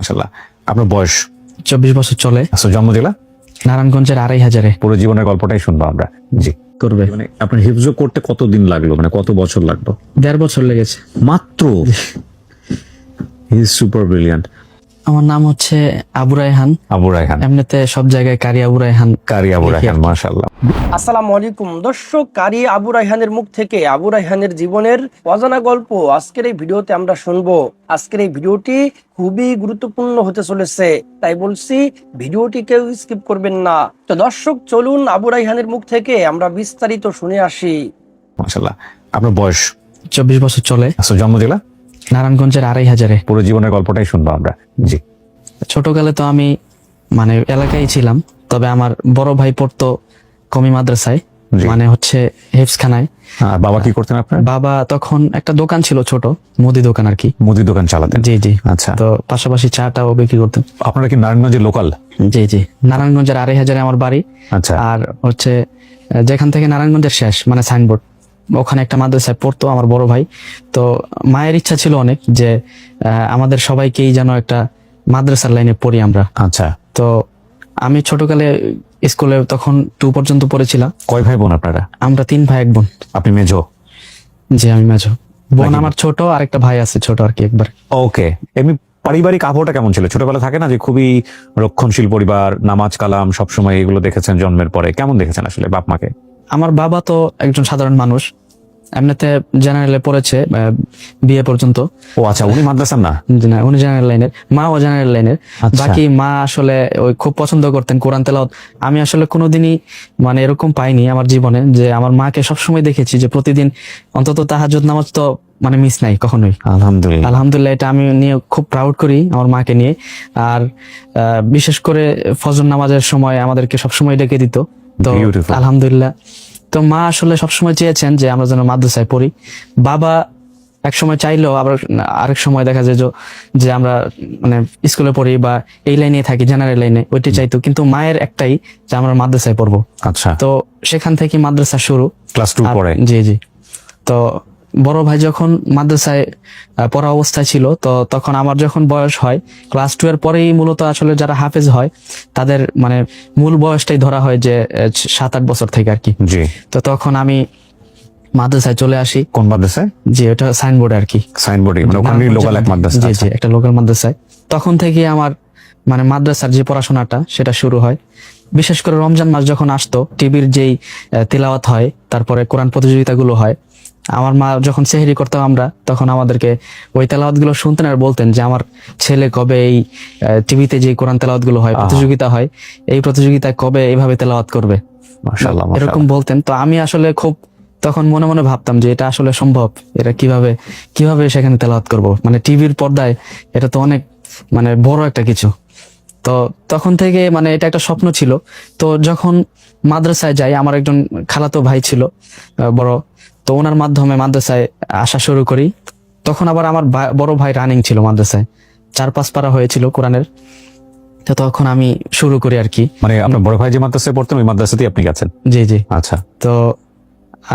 মাশাআল্লাহ। আপনার বয়স 24 বছর চলে। আচ্ছা, জন্ম জেলা? নারায়ণগঞ্জের 2500-এ। পুরো জীবনের গল্পটাই শুনবো আমরা। জি করবে মানে আপনার হিফজ করতে কতদিন লাগলো, মানে কত বছর লাগলো? 1.5 বছর লেগেছে মাত্র? He is super brilliant. আমার নাম হচ্ছে আবু রায়হান। আবু রায়হান, এমনিতে সব জায়গায় কারি আবু রায়হান। কারি আবু রায়হান, মাশাআল্লাহ। আসসালামু আলাইকুম দর্শক, কারি আবু রায়হানের মুখ থেকে আবু রায়হানের জীবনের অজানা গল্প আজকের এই ভিডিওতে আমরা শুনবো। আজকের এই ভিডিওটি খুবই গুরুত্বপূর্ণ হতে চলেছে, তাই বলছি ভিডিওটি কেউ স্কিপ করবেন না। তো দর্শক চলুন আবু রায়হানের মুখ থেকে আমরা বিস্তারিত শুনে আসি। মাশাআল্লাহ। আপনার বয়স 24 বছর চলে। আচ্ছা, জন্ম জেলা? নারায়ণগঞ্জের 2500-এ। পুরো জীবনের গল্পটাই শুনবো আমরা। জি। ছোটকালে তো আমি মানে এলাকায় ছিলাম, তবে আমার বড় ভাই পড়তো কমি মাদ্রাসায়, জি। মানে হচ্ছে হেফজখানায়। আর বাবা কি করতেন আপনার? বাবা তখন একটা দোকান ছিল, ছোট মুদি দোকান আর কি। মুদি দোকান চালাতেন? জি জি। আচ্ছা, তো পাশাপাশি চাটাও বিক্রি করতেন। আপনারা কি নারায়ণগঞ্জের লোকাল? জি জি, নারায়ণগঞ্জের 2500-এ আমার বাড়ি। আচ্ছা, আর হচ্ছে যেখান থেকে নারায়ণগঞ্জের শেষ মানে সাইনবোর্ড, ওখানে একটা মাদ্রাসায় পড়তো আমার বড় ভাই। তো মায়ের ইচ্ছা ছিল অনেক যে আমাদের সবাইকেই যেন একটা মাদ্রাসার লাইনে পড়ি আমরা। আচ্ছা। তো আমি ছোটকালে স্কুলে তখন 2 পর্যন্ত পড়েছিলাম। কয় ভাই বোন আপনারা? আমরা 3 ভাই 1 বোন। আপনি মেজো? জি, আমি মেজো। বোন নাকি? আমার ছোট, আর একটা ভাই আছে ছোট আর কি একবার। ওকে। এমনি পারিবারিক আবহাওয়াটা কেমন ছিল? ছোটবেলা থাকে না যে খুবই রক্ষণশীল পরিবার, নামাজ কালাম সবসময় এগুলো দেখেছেন জন্মের পরে, কেমন দেখেছেন আসলে বাপ মাকে? আমার বাবা তো একজন সাধারণ মানুষ, এমনিতে জেনারেলে পড়েছে বিয়ে পর্যন্ত। ও আচ্ছা, উনি মাদ্রাসার না? জি না, উনি জেনারেল লাইনের, মা ও জেনারেল লাইনের। আচ্ছা। বাকি মা আসলে ওই খুব পছন্দ করতেন কোরআন তেলাওয়াত। আমি আসলে কোনোদিনই মানে এরকম পাইনি আমার জীবনে যে আমার মাকে সবসময় দেখেছি যে প্রতিদিন অন্তত তাহাজ্জুদ নামাজ তো মানে মিস নাই কখনোই। আলহামদুলিল্লাহ। আলহামদুলিল্লাহ, এটা আমি নিয়ে খুব প্রাউড করি আমার মাকে নিয়ে। আর বিশেষ করে ফজর নামাজের সময় আমাদেরকে সবসময় ডেকে দিত। তো Beautiful. আলহামদুলিল্লাহ, তো মা আসলে সবসময় চেয়েছেন যে আমরা যেন মাদ্রাসায় পড়ি। বাবা এক সময় চাইলেও আবার আরেক সময় দেখা যায় যে আমরা মানে স্কুলে পড়ি বা এই লাইনে থাকি, জেনারেল লাইনে, ওইটাই চাইতো। কিন্তু মায়ের একটাই যে আমরা মাদ্রাসায় পড়বো। আচ্ছা, তো সেখান থেকে মাদ্রাসা শুরু। ক্লাস 2 আর- পরে? জি জি। তো বড় ভাই যখন মাদ্রাসায় পড়া অবস্থায় ছিল, তো তখন আমার যখন বয়স হয় ক্লাস 2 এর পরেই মূলত আসলে যারা হাফেজ হয় তাদের মানে মূল বয়সটাই ধরা হয় যে 7-8 বছর থেকে আর কি। জি। তো তখন আমি মাদ্রাসায় চলে আসি। কোন মাদ্রাসায়? জি, ওটা সাইনবোর্ড আর কি। সাইনবোর্ডে, মানে ওখানে লোকাল এক মাদ্রাসা? জি আচ্ছা। জি, একটা লোকাল মাদ্রাসায়। তখন থেকে আমার মানে মাদ্রাসার যে পড়াশোনাটা সেটা শুরু হয়। বিশেষ করে রমজান মাস যখন আসতো, টিভির যেই তিলাওয়াত হয়, তারপরে কোরআন প্রতিযোগিতাগুলো হয়, আমার মা যখন সেহরি করতাম আমরা, তখন আমাদেরকে ওই তেলাওয়াত গুলো শুনতেন আর বলতেন যে আমার ছেলে কবে এই টিভিতে যে কোরআন তেলাওয়াত গুলো হয়, প্রতিযোগিতা হয়, এই প্রতিযোগিতায় কবে এইভাবে তেলাওয়াত করবে, মাশাআল্লাহ, এরকম মাশাআল্লাহ। বলতেন। তো আমি আসলে খুব তখন মনে মনে ভাবতাম যে এটা আসলে সম্ভব, এটা কিভাবে সেখানে তেলাওয়াত করব, মানে টিভির পর্দায়, এটা তো অনেক মানে বড় একটা কিছু। তো তখন থেকে মানে এটা একটা স্বপ্ন ছিল। তো যখন মাদ্রাসায় যাই, আমার একজন খালাতো ভাই ছিল বড়, তো ওনার মাধ্যমে মাদ্রাসায় আসা শুরু করি। তখন আবার আমার বড় ভাই রানিং ছিল মাদ্রাসায়, 4-5 পারা হয়েছিল কোরআনের। তো তখন আমি শুরু করি আর কি। মানে আপনার বড় ভাই যে মাদ্রাসায় পড়তেন ওই মাদ্রাসাতেই আপনি গেছেন? জি জি। আচ্ছা। তো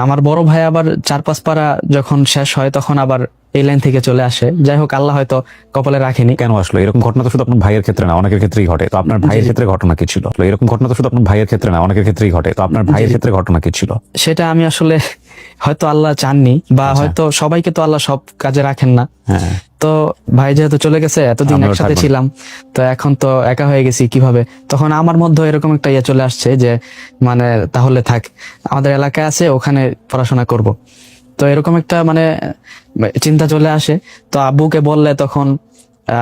আমার বড় ভাই আবার 4-5 পারা যখন শেষ হয় তখন আবার এই লাইন থেকে চলে আসে। যাই হোক, আল্লাহ হয়তো কপালে রাখেনি। কেন আসলো এরকম ঘটনা? তো শুধু আপনার ভাইয়ের ক্ষেত্রে না, অনেকের ক্ষেত্রেই ঘটে। তো আপনার ভাইয়ের ক্ষেত্রে ঘটনা কি ছিল? এরকম ঘটনা তো শুধু আপনার ভাইয়ের ক্ষেত্রে না, অনেকের ক্ষেত্রেই ঘটে। তো আপনার ভাইয়ের ক্ষেত্রে ঘটনা কি ছিল? সেটা আমি আসলে হয়তো আল্লাহ চাননি, বা হয়তো সবাইকে তো আল্লাহ সব কাজে রাখেন না। হ্যাঁ। তো ভাই যেহেতু চলে গেছে, এতদিন আমিও একসাথে থাকবো না। ছিলাম, তো এখন তো একা হয়ে গেছি কিভাবে। তখন আমার মধ্যে এরকম একটা ইয়ে চলে আসছে যে মানে তাহলে থাক, আমাদের এলাকায় আছে, ওখানে পড়াশোনা করব। তো এরকম একটা মানে চিন্তা চলে আসে। তো আব্বুকে বললে তখন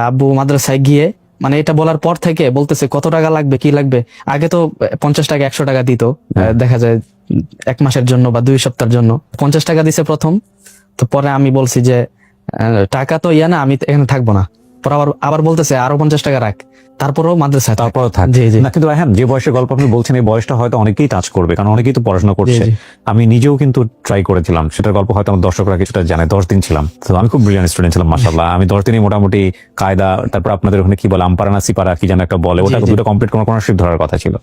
আব্বু মাদ্রাসায় গিয়ে মানে এটা বলার পর থেকে বলতেছে কত টাকা লাগবে, কি লাগবে। আগে তো 50 টাকা 100 টাকা দিত, দেখা যায় 1 মাসের জন্য বা 2 সপ্তাহের জন্য 50 টাকা দিছে প্রথম। তো পরে আমি বলছি যে টাকা তো ইয়া না, আমি এখানে থাকবো না। পরে আবার বলতেছে আরো 50 টাকা রাখ, তারপরেও মাদ্রাসায় থাক। তারপর থাক। জি জি। না কিন্তু রায়হান, যে বয়সের গল্প আপনি বলছেন এই বয়সটা হয়তো অনেকেই টাচ করবে, কারণ অনেকেই তো পড়াশোনা করছে। জি, জি। আমি নিজেও কিন্তু ট্রাই করেছিলাম, সেটার গল্প হয়তো আমার দর্শকরা কিছুটা জানে। 10 দিন ছিলাম, তো আমি খুব ব্রিলিয়ান্ট স্টুডেন্ট ছিলাম মাশাআল্লাহ। আমি 10 দিনই মোটামুটি কায়দা, তারপর আপনাদের ওখানে কি বলে আমপারা না সিপারা কি যেন একটা বলে, ওটা জি, জি। দুটো কমপ্লিট কোনো শিফট ধরার কথা ছিল।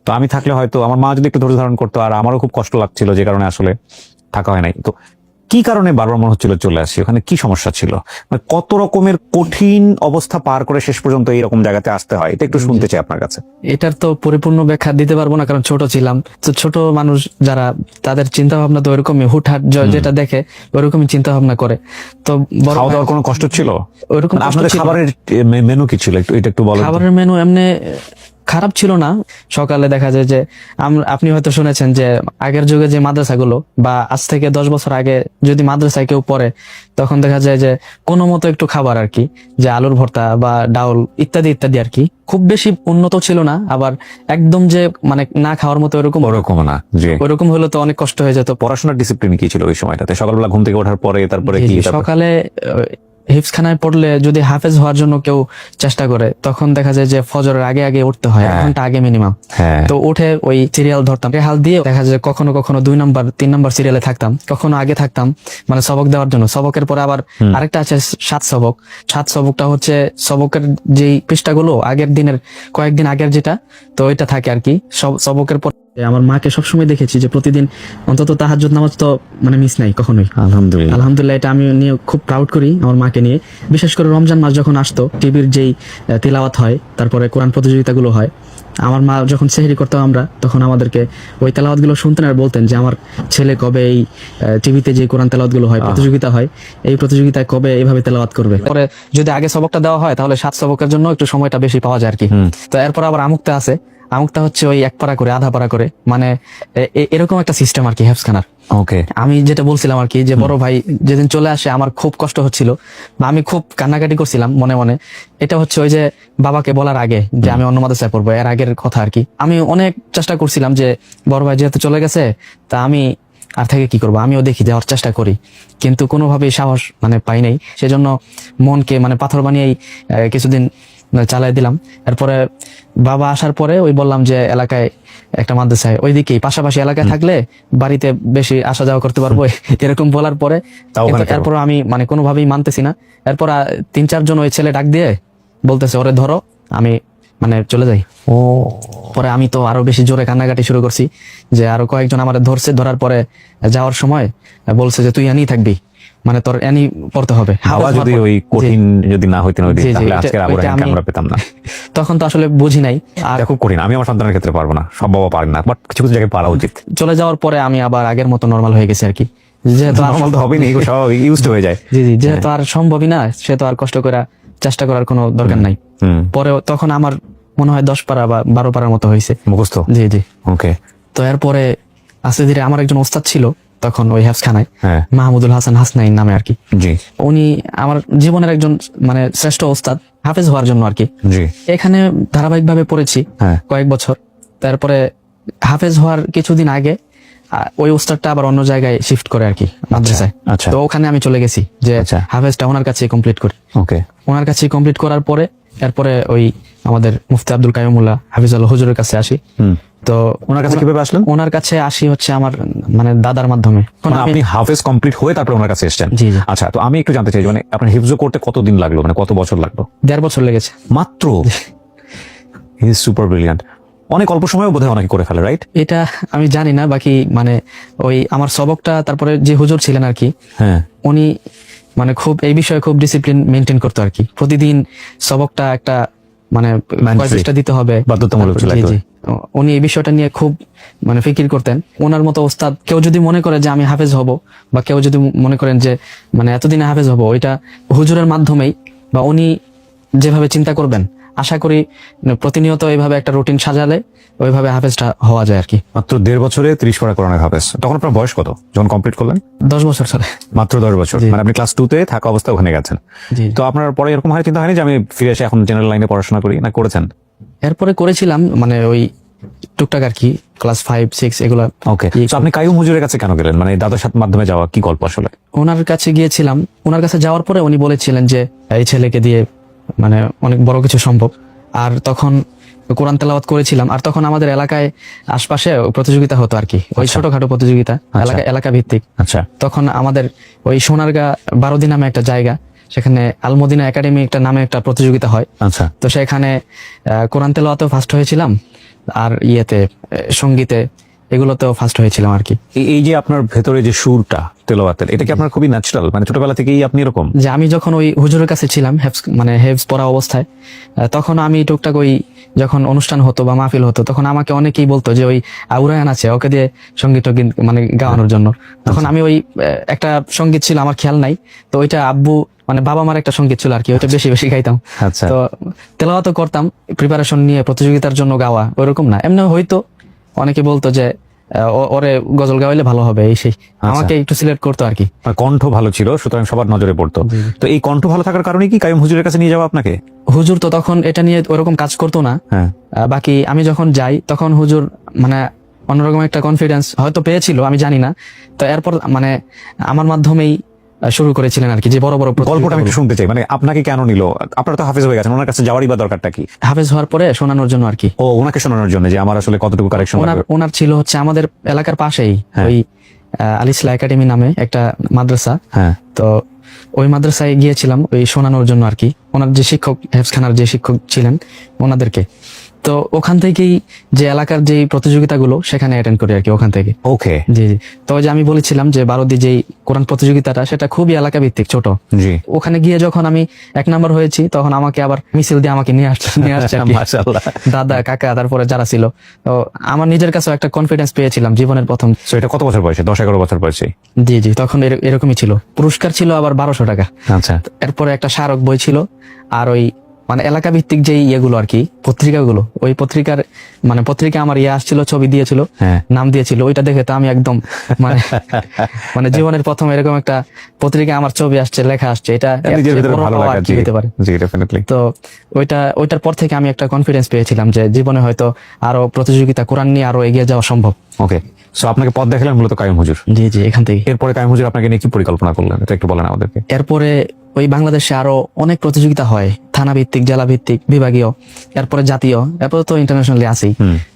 তো আমি থাকলে হয়তো আমার মা যদি একটু ধৈর্য ধারণ করতো, আর আমারও খুব কষ্ট লাগছিল যে কারণে আসলে থাকা হয় নাই। তো কি কারণে বারবার মনে হচ্ছিল চলে আসি, ওখানে কি সমস্যা ছিল, মানে কত রকমের কঠিন অবস্থা পার করে শেষ পর্যন্ত এইরকম জায়গাতে আসতে হয়, এটা একটু শুনতে চাই আপনার কাছে। এটার তো পরিপূর্ণ ব্যাখ্যা দিতে পারবো না, কারণ ছোট ছিলাম তো। ছোট মানুষ যারা, তাদের চিন্তা ভাবনা তো ওইরকমই, হুটহাট যেটা দেখে ওইরকমই চিন্তা ভাবনা করে। তো বড় খাওয়া দাওয়ার কোনো কষ্ট ছিল? ওইরকম মানে কষ্ট আপনাদের ছিল না। খাবারের মেনু কি ছিল, এটা একটু বলেন। খাবারের মেনু এমনি খারাপ ছিল না। সকালে দেখা যায় যে আপনি হয়তো শুনেছেন যে আগের যুগে যে মাদ্রাসাগুলো, বা আজ থেকে 10 বছর আগে যদি মাদ্রাসায় কেউ পড়ে, তখন দেখা যায় যে কোনো মতো একটু খাবার আর কি, যে আলুর ভর্তা বা ডাউল ইত্যাদি ইত্যাদি আর কি, খুব বেশি উন্নত ছিল না, আবার একদম যে মানে না খাওয়ার মতো ওরকম ওরকম না, জি। ওরকম হলে তো অনেক কষ্ট হয়ে যেত। পড়াশোনার ডিসিপ্লিন কি ছিল ওই সময়টাতে? সকালবেলা ঘুম থেকে ওঠার পরে তারপরে জি, কি? জি, সকালে হিফজখানায় পড়লে যদি হাফেজ হওয়ার জন্য কেউ চেষ্টা করে, তখন দেখা যায় যে ফজরের আগে আগে উঠতে হয়, 1 ঘন্টা আগে মিনিমাম। হ্যাঁ, তো উঠে ওই সিরিয়াল ধরতাম, হাল দিয়ে দেখা যায় কখনো কখনো 2 নাম্বার 3 নাম্বার সিরিয়ালে থাকতাম, কখনো আগে থাকতাম, মানে সবক দেওয়ার জন্য। সবকের পরে আবার আরেকটা আছে 7 সবক। 7 সবকটা হচ্ছে সবকের যেই পৃষ্ঠাগুলো আগের দিনের কয়েকদিন আগের যেটা, তো ওইটা থাকে আর কি সবকের পর। আমার মাকে সবসময় দেখেছি যে প্রতিদিন অন্তত তাহাজ্জুদ নামাজ তো মানে মিস নাই কখনোই। আলহামদুলিল্লাহ। আলহামদুলিল্লাহ, এটা আমি নিয়ে খুব প্রাউড করি আমার মাকে নিয়ে। বিশেষ করে রমজান মাস যখন আসতো, টিভির যেই তিলাওয়াত হয়, তারপরে কোরআন প্রতিযোগিতাগুলো হয়, আমার মা যখন সেহরি করতাম আমরা, তখন আমাদেরকে ওই তেলাওয়াতগুলো শুনতেন আর বলতেন যে আমার ছেলে কবে এই টিভিতে যে কোরআন তেলাওয়াতগুলো হয়, প্রতিযোগিতা হয়, এই প্রতিযোগিতায় কবে এইভাবে তেলাওয়াত করবে। পরে যদি আগে সবকটা দেওয়া হয়, তাহলে 7 সবকের জন্য একটু সময়টা বেশি পাওয়া যায় আর কি। তো এরপর আবার আমুকতা আছে। আমুকটা হচ্ছে ওই 1 পারা করে, আধা পারা করে, মানে এরকম একটা সিস্টেম আর কি হেফজখানার। ওকে, আমি যেটা বলছিলাম আর কি, যে বড় ভাই যেদিন চলে আসে আমার খুব কষ্ট হচ্ছিল, বা আমি খুব কান্নাকাটি করছিলাম মনে মনে। এটা হচ্ছে ওই যে বাবাকে বলার আগে যে আমি অন্য মাদ্রাসায় পড়বো, এর আগের কথা আর কি। আমি অনেক চেষ্টা করছিলাম যে বড় ভাই যেহেতু চলে গেছে, তা আমি আর থেকে কি করবো, আমিও দেখি যাওয়ার চেষ্টা করি, কিন্তু কোনোভাবেই সাহস মানে পাই নাই। সেজন্য মনকে মানে পাথর বানিয়েই কিছুদিন চালাই দিলাম। এরপরে বাবা আসার পরে ওই বললাম যে এলাকায় একটা মাদ্রাসায়, ওইদিকেই পাশাপাশি এলাকায় থাকলে বাড়িতে বেশি আসা যাওয়া করতে পারবো, এরকম বলার পরে এরপর আমি মানে কোনোভাবেই মানতেছি না। এরপর 3-4 জন ওই ছেলে ডাক দিয়ে বলতেছে ওরে ধরো, আমি মানে চলে যাই। ও, পরে আমি তো আরো বেশি জোরে কান্নাকাটি শুরু করছি, যে আরো কয়েকজন আমার ধরছে। ধরার পরে যাওয়ার সময় বলছে যে তুই এনই থাকবি, মানে তোর এনি পড়তে হবে। হাওয়া যদি ওই কঠিন যদি না হইতেন ওই দিন, তাহলে আজকের আবু রায়হানকে আমরা পেতাম না। তখন তো আসলে বুঝি নাই। আর এটা খুব কঠিন, আমি আমার সন্তানের ক্ষেত্রে পারবো না, সব বাবা পারেন না, বাট কিছু কিছু জায়গায় পারা উচিত। চলে যাওয়ার পরে আমি আবার আগের মতো নরমাল হয়ে গেছি আর কি, যেহেতু নরমাল তো হবেই না, এগুলো সব ইউজড হয়ে যায়। জি জি, যেহেতু আর সম্ভবই না, সে তো আর কষ্ট করে চেষ্টা করার কোনো দরকার নাই। পরে তখন আমার মনে হয় 10 পারা বা 12 পারার মতো হয়েছে মুখস্থ। জি জি। ওকে। তো এরপরে আস্তে ধীরে আমার একজন ওস্তাদ ছিল তখন ওই হেফজখানায়, হ্যাঁ, মাহমুদুল হাসান হাসনাইন নামে আর কি। জি উনি আমার জীবনের একজন মানে শ্রেষ্ঠ ওস্তাদ হাফেজ হওয়ার জন্য আর কি। জি। এখানে ধারাবাহিকভাবে পড়েছি হ্যাঁ, কয়েক বছর। তারপরে হাফেজ হওয়ার কিছুদিন আগে ওই ওস্তাদটা আবার অন্য জায়গায় শিফট করে আর কি, মাদ্রাসায়। আচ্ছা, তো ওখানে আমি চলে গেছি যে আচ্ছা। হাফেজটা ওনার কাছে কমপ্লিট করি। ওকে। ওনার কাছে কমপ্লিট করার পরে এরপরে ওই আমাদের মুফতি আব্দুল কাইয়ুমুল্লাহ হাফিজাল্লাহ হুজুরের কাছে আসি। তো ওনার কাছে কিভাবে আসলেন? ওনার কাছে আসি হচ্ছে আমার মানে দাদার মাধ্যমে। মানে আপনি হাফেজ কমপ্লিট হয়ে তারপরে ওনার কাছে এসেছেন? জি জি। আচ্ছা, তো আমি একটু জানতে চাই, মানে আপনার হিফজ করতে কতদিন লাগলো, মানে কত বছর লাগলো? 1.5 বছর লেগেছে মাত্র? He is super brilliant. অনেক অল্প সময়ে বোধহয় অনেকে করে ফেলে, রাইট? এটা আমি জানি না, বাকি মানে ওই আমার সবকটা তারপরে যে হুজুর ছিলেন আর কি, হ্যাঁ, উনি মানে খুব এই বিষয়ে খুব ডিসিপ্লিন মেনটেন করতো আর কি। প্রতিদিন সবকটা একটা মানে কয় পৃষ্ঠা দিতে হবে, বাধ্যতামূলক ছিল। জি জি। উনি এই বিষয়টা নিয়ে খুব মানে ফিকির করতেন। ওনার মতো ওস্তাদ কেউ যদি মনে করে যে আমি হাফেজ হব, বা কেউ যদি মনে করেন যে মানে এতদিনে হাফেজ হব, ওইটা হুজুরের মাধ্যমেই বা উনি যেভাবে চিন্তা করবেন, আশা করি প্রতিনিয়ত এইভাবে একটা রুটিন সাজালে ওইভাবে হাফেজটা হওয়া যায় আর কি। মাত্র 1.5 বছরে 30 পারা কোরআনের হাফেজ। তখন আপনার বয়স কত যখন কমপ্লিট করলেন? 10 বছর চলে। মাত্র 10 বছর। মানে আপনি ক্লাস 2 তে থাকা অবস্থায় ওখানে গেছেন। জি। তো আপনার পরে এরকম হয় চিন্তা হয়নি যে আমি ফিরে এসে এখন জেনারেল লাইনে পড়াশোনা করি, না করেছেন? এরপরে করেছিলাম মানে ওই টুকটাক আর কি, ক্লাস 5-6 এগুলা। ওকে। তো আপনি কাইয়ুম হুজুরের কাছে কেন গেলেন? মানে দাদার সাথে মাধ্যমে যাওয়া কি গল্প আসলে? ওনার কাছে গিয়েছিলাম। ওনার কাছে যাওয়ার পরে উনি বলেছিলেন যে এই ছেলেকে দিয়ে মানে অনেক বড় কিছু সম্ভব। আর তখন কোরআন তেলাওয়াত করেছিলাম। আর তখন আমাদের এলাকায় আশপাশে প্রতিযোগিতা হতো আর কি, ওই ছোটখাটো প্রতিযোগিতা, এলাকা ভিত্তিক। আচ্ছা। তখন আমাদের ওই সোনারগাঁ 12 নামে একটা জায়গা, সেখানে আলমদিনা একাডেমি একটা নামে একটা প্রতিযোগিতা হয়। আচ্ছা। তো সেখানে কোরআন তেলাওয়াতেও ফার্স্ট হয়েছিলাম, আর ইয়েতে সঙ্গীতে এগুলোতেও ফার্স্ট হয়েছিলাম আর কি। এই যে আপনার ভেতরে যে সুরটা তেলাওয়াতের, এটা কি আপনার খুবই ন্যাচারাল, মানে ছোটবেলা থেকেই আপনি এরকম? যে আমি যখন ওই হুজুরের কাছে ছিলাম হেফজ পড়া অবস্থায়, তখন আমি টুকটাক ওই যখন অনুষ্ঠান হতো বা মাহফিল হতো, তখন আমাকে অনেকেই বলতো যে ওই আবু রায়হান আছে, ওকে দিয়ে সঙ্গীত মানে গাওয়ানোর জন্য। তখন আমি ওই একটা সঙ্গীত ছিল, আমার খেয়াল নাই, তো ওইটা আব্বু মানে বাবা মার একটা সঙ্গীত ছিল আর কি, ওইটা বেশি বেশি গাইতাম। আচ্ছা। তো তেলাওয়াতও করতাম, প্রিপারেশন নিয়ে প্রতিযোগিতার জন্য গাওয়া ওইরকম না, এমনি হয়তো অনেকে বলতো যে ওরে গজল গাওয়াইলে ভালো হবে এই সেই, আমাকে একটু সিলেক্ট করতো আর কি। কণ্ঠ ভালো ছিল, সুতরাং সবার নজরে পড়তো। তো এই কণ্ঠ ভালো থাকার কারণে কি কাইয়ুম হুজুরের কাছে নিয়ে যাওয়া আপনাকে? হুজুর তো তখন এটা নিয়ে ওরকম কাজ করতো না। হ্যাঁ। বাকি আমি যখন যাই তখন হুজুর মানে অন্যরকম একটা কনফিডেন্স হয়তো পেয়েছিল, আমি জানি না। তো এরপর মানে আমার মাধ্যমেই শুরু করেছিলেন আর কি, যে বড় বড় গল্পটা আমি একটু শুনতে চাই, মানে আপনাকে কেন নিল? আপনারা তো হাফেজ হয়ে গেছেন, ওনার কাছে যাওয়ারই বা দরকারটা কি? হাফেজ হওয়ার পরে শোনানোর জন্য আর কি। ও, ওনাকে শোনানোর জন্য যে আমার আসলে কতটুকু কারেকশন লাগবে। ওনার ছিল হচ্ছে আমাদের এলাকার পাশেই ওই আল ইসলাহ একাডেমি নামে একটা মাদ্রাসা। হ্যাঁ। তো ওই মাদ্রাসায় গিয়েছিলাম ওই শোনানোর জন্য আর কি, ওনার যে শিক্ষক, হেফজখানার যে শিক্ষক ছিলেন ওনাদেরকে। তো ওখান থেকেই যে এলাকার যে প্রতিযোগিতাগুলো সেখানে অ্যাটেন্ড করি আর কি, ওখান থেকে। ওকে। জি জি। তো ওই যে আমি বলেছিলাম যে বারোদি যেই কোরআন প্রতিযোগিতাটা, সেটা খুবই এলাকা ভিত্তিক, ছোট। জি। ওখানে গিয়ে যখন আমি 1 নাম্বার হয়েছি, তখন আমাকে আবার মিছিল দিয়ে আমাকে নিয়ে আসছে আর কি। মাশাআল্লাহ। দাদা কাকা তারপরে যারা ছিল, তো আমার নিজের কাছে একটা কনফিডেন্স পেয়েছিলাম জীবনের প্রথম। তো এটা কত বছর বয়সে? 10-11 বছর বয়সে? জি জি, তখন এরকমই ছিল। পুরস্কার ছিল আবার 1200 টাকা। আচ্ছা। এরপরে একটা স্মারক বই ছিল, আর ওই মানে এলাকা ভিত্তিক যেই ইয়েগুলো আর কি, পত্রিকাগুলো, ওই পত্রিকার মানে পত্রিকা আমার আসছিল, ছবি দিয়েছিল, হ্যাঁ। নাম দিয়েছিল, ওইটা দেখে তো আমি একদম মানে মানে জীবনের প্রথম এরকম একটা পত্রিকা আমার ছবি আসছে, লেখা আসছে, এটা নিজের ভিতরে বড় ভালো পাওয়া লাগা। আর কি হতে পারে। জি, ডেফিনেটলি। তো ওইটার পর থেকে আমি একটা কনফিডেন্স পেয়েছিলাম যে জীবনে হয়তো আরো প্রতিযোগিতা, কোরআন নিয়ে আরো এগিয়ে যাওয়া সম্ভব। ওকে, সো আপনাকে পথ দেখালেন মূলত কাইয়ুম হুজুর। জি জি, এখান থেকে। এরপরে কাইয়ুম হুজুর আপনাকে নিয়ে কি পরিকল্পনা করলেন, এটা একটু বলেন আমাদেরকে। এরপরে ওই বাংলাদেশে আরো অনেক প্রতিযোগিতা হয়, থানা ভিত্তিক, জেলা ভিত্তিক, বিভাগীয়, এরপরে জাতীয়, এরপরে তো ইন্টারন্যাশনালি আছেই।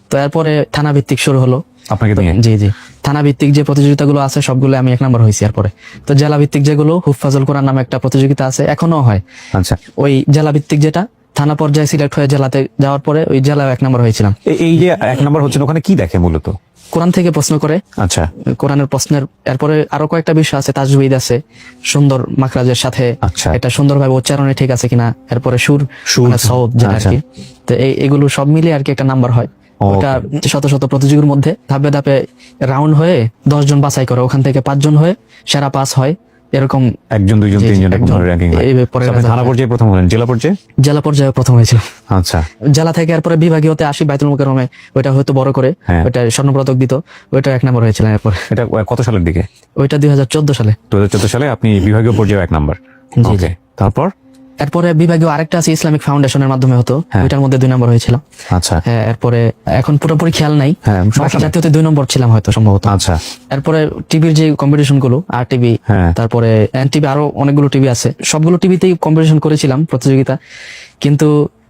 তো এরপরে থানা ভিত্তিক শুরু হলো আপনাকে নিয়ে। জি জি, থানা ভিত্তিক যে প্রতিযোগিতাগুলো আছে সবগুলো আমি 1 নাম্বার হয়েছি। এরপরে তো জেলা ভিত্তিক যেগুলো, হুফাজুল কোরআন নামে একটা প্রতিযোগিতা আছে, এখনো হয়। আচ্ছা। ওই জেলা ভিত্তিক যেটা, থানা পর্যায়ে সিলেক্ট হয়ে জেলাতে যাওয়ার পরে ওই জেলায় 1 নাম্বার হয়েছিলাম। এই যে 1 নাম্বার হচ্ছেন, ওখানে কি দেখে মূলত? কোরআন থেকে প্রশ্ন করে। আচ্ছা। কোরআনের প্রশ্নের এরপরে আরো কয়েকটা বিষয় আছে, তাজউইদ আছে, সুন্দর মাখরাজের সাথে আচ্ছা। এটা সুন্দরভাবে উচ্চারণে ঠিক আছে কিনা, এরপরে সুর সুর, মানে সওদ যেটা আর আচ্ছা। কি। তো এগুলো সব মিলিয়ে আর কি একটা নাম্বার হয়। ওটা শত শত প্রতিযোগীর মধ্যে ধাপে ধাপে রাউন্ড হয়ে 10 জন বাছাই করে, ওখান থেকে 5 জন হয়ে সেরা পাস হয়, এরকম 1 জন 2 জন 3 জন এরকম র্যাঙ্কিং হয়। পরে আপনি থানা পর্যায়ে প্রথম হলেন, জেলা পর্যায়ে? জেলা পর্যায়ে প্রথম হয়েছিল। আচ্ছা। জেলা থেকে এরপরে বিভাগীয়তে আসি, বাইতুল মুকাররমে, ওইটা হয়তো বড় করে, হ্যাঁ। ওইটা স্বর্ণপদক দিত, ওইটা 1 নাম্বার হয়েছিল। এরপর এটা কত সালের দিকে? ওইটা 2014 সালে। 2014 সালে আপনি বিভাগীয় পর্যায়ে 1 নাম্বার। জি, ওকে, তারপর? এরপরে বিভাগীয় আরেকটা আছে ইসলামিক ফাউন্ডেশনের মাধ্যমে হতো, হ্যাঁ। ওইটার মধ্যে 2 নাম্বার হয়েছিলাম। আচ্ছা। হ্যাঁ, এরপরে এখন পুরোপুরি খেয়াল নাই, হ্যাঁ, সমস্যা নেই। জাতীয়তে 2 নম্বর ছিলাম হয়তো সম্ভবত। আচ্ছা। এরপরে টিভির যে কম্পিটিশন গুলো, আর টিভি, হ্যাঁ। তারপরে এনটিভি, আরো অনেকগুলো টিভি আছে, সবগুলো টিভিতেই কম্পিটিশন করেছিলাম, প্রতিযোগিতা, কিন্তু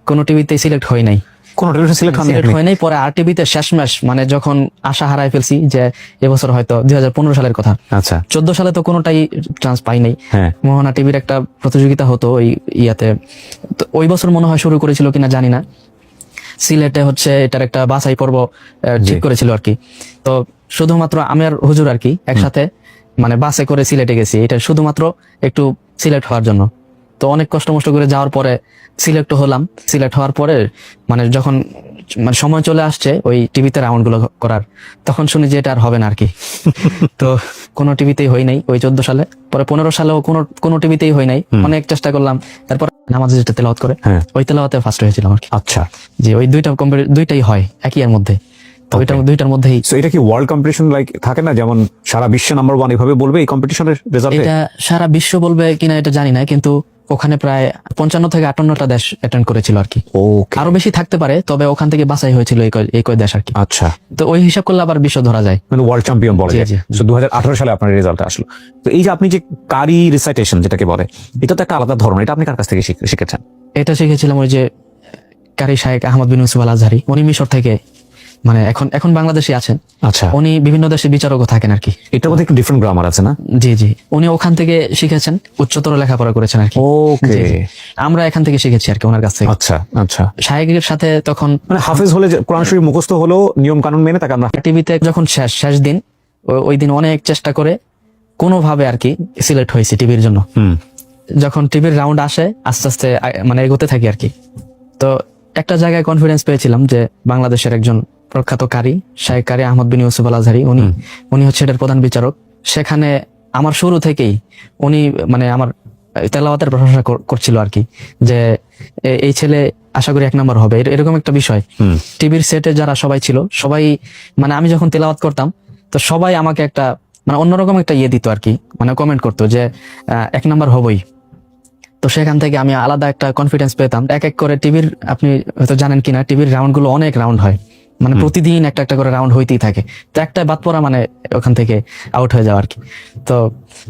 কোনো টিভিতেই সিলেক্ট হয় নাই। কোন টেলিভিশন সিলেক্ট হন সিলেক্ট হয় নাই। পরে আর টিভিতে শেষমেশ মানে যখন আশা হারাই ফেলছি, যে এবছর হয়তো 2015 সালের কথা, আচ্ছা। 14 সালে তো কোনোটাই চান্স পাই নাই। হ্যাঁ। মোহনা টিভির একটা প্রতিযোগিতা হতো ওই ইয়াতে, তো ওই বছর মনে হয় শুরু করেছিল কিনা জানি না, সিলেটে হচ্ছে এটার একটা বাছাই পর্ব ঠিক করেছিল আর কি। তো শুধুমাত্র আমি আর হুজুর আর কি একসাথে মানে বাসে করে সিলেটে গেছি, এটা শুধুমাত্র একটু সিলেক্ট হওয়ার জন্য। তো অনেক কষ্ট মষ্ট করে যাওয়ার পরে সিলেক্ট হলাম। সিলেক্ট হওয়ার পরে মানে যখন মানে সময় চলে আসছে ওই টিভিতে রাউন্ড গুলো করার, তখন শুনি যে এটা আর হবে না আর কি। তো কোনো টিভিতেই হয় নাই ওই 14 সালে। পরে 15 সালেও কোনো টিভিতেই হয় নাই, অনেক চেষ্টা করলাম। তারপর নামাজ যেটা তেলাওয়াত করে, হ্যাঁ। ওই তেলাওয়াতে ফার্স্ট হয়েছিলাম আর কি। আচ্ছা। যে ওই দুইটাই হয় একই এর মধ্যে, তো ওইটার দুইটার মধ্যেই। সো এটা কি ওয়ার্ল্ড কম্পিটিশন লাইক থাকে না, যেমন সারা বিশ্ব নাম্বার 1 এভাবে বলবে এই কম্পিটিশনের রেজাল্টে? এটা সারা বিশ্ব বলবে কিনা এটা জানি না, কিন্তু ওখানে প্রায় 55 থেকে 58টা দেশ অ্যাটেন্ড করেছিল আর কি। ওকে। আরো বেশি থাকতে পারে, তবে ওখান থেকে বাছাই হয়েছিল এই কয় দেশ আর কি। আচ্ছা। তো ওই হিসাব করলে আবার বিশ্ব ধরা যায়, মানে ওয়ার্ল্ড চ্যাম্পিয়ন বলা জি, যায়। জি। সো 2018 সালে আপনার রেজাল্ট আসলো। তো এই যে আপনি যে কারি রিসাইটেশন যেটাকে বলে, এটা তো একটা আলাদা ধরন, এটা আপনি কার কাছ থেকে শিখেছেন? এটা শিখেছিলাম ওই যে কারি শায়েখ আহমদ বিন ইউসুফ আল আজহারি, উনি মিশর থেকে মানে এখন এখন বাংলাদেশে আছেন। আচ্ছা, উনি বিভিন্ন দেশে বিচারকও থাকেন আর কি। এটার মধ্যে একটু ডিফারেন্ট গ্রামার আছে না? জি জি, উনি ওখান থেকে শিখেছেন, উচ্চতর লেখাপড়া করেছেন আর কি। ওকে, জি, জি। আমরা এখান থেকে শিখেছি আর কি, ওনার কাছ থেকে। আচ্ছা আচ্ছা। শায়েকের সাথে তখন মানে হাফেজ হলে যে কোরআন শরীফ মুখস্থ হলো, নিয়ম কানুন মেনে তাকে আমরা টিভিতে যখন শেষ দিন, ওই দিন অনেক চেষ্টা করে কোনোভাবে আর কি সিলেক্ট হয়েছি টিভির জন্য। যখন টিভির রাউন্ড আসে আস্তে আস্তে মানে এগোতে থাকি আর কি। তো একটা জায়গায় কনফিডেন্স পেয়েছিলাম যে বাংলাদেশের একজন প্রখ্যাত কারি, শায়েখ কারি আহমদ বিন ইউসুফ আল আজহারি, উনি হচ্ছে এটার প্রধান বিচারক। সেখানে আমার শুরু থেকেই উনি মানে আমার তেলাওয়াতের প্রশংসা করছিল আর কি, যে এই ছেলে আশা করি 1 নম্বর হবে, এরকম একটা বিষয়। টিভির সেটে যারা সবাই ছিল, সবাই মানে আমি যখন তেলাওয়াত করতাম তো সবাই আমাকে একটা মানে অন্যরকম একটা দিত আর কি, মানে কমেন্ট করতো যে 1 নম্বর হবই। তো সেখান থেকে আমি আলাদা একটা কনফিডেন্স পেতাম। এক এক করে টিভির, আপনি হয়তো জানেন কিনা, টিভির রাউন্ড গুলো অনেক রাউন্ড হয়, মানে প্রতিদিন একটা একটা করে রাউন্ড হইতেই থাকে। তো একটা বাদ পড়া মানে ওখান থেকে আউট হয়ে যাওয়া আর কি। তো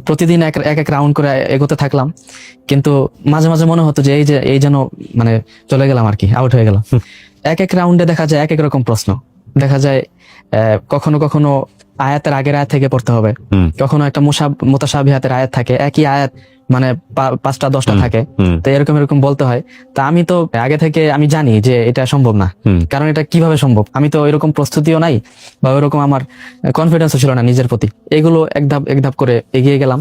প্রতিদিন এক এক রাউন্ড করে এগোতে থাকলাম, কিন্তু মাঝে মাঝে মনে হতো যে এই যেন মানে চলে গেলাম আর কি, আউট হয়ে গেলাম। এক এক রাউন্ডে দেখা যায় এক এক রকম প্রশ্ন, দেখা যায় কখনো কখনো আয়াতের আগের আয়াত থেকে পড়তে হবে, কখনো একটা মুতাশাবিহাতের আয়াত থাকে, একই আয়াত মানে 5টা 10টা থাকে, তো এরকম এরকম বলতে হয়। তা আমি তো আগে থেকে আমি জানি যে এটা সম্ভব না, কারণ এটা কিভাবে সম্ভব, আমি তো এরকম প্রস্তুতিও নাই বা ওইরকম আমার কনফিডেন্সও ছিল না নিজের প্রতি। এগুলো এক ধাপ করে এগিয়ে গেলাম।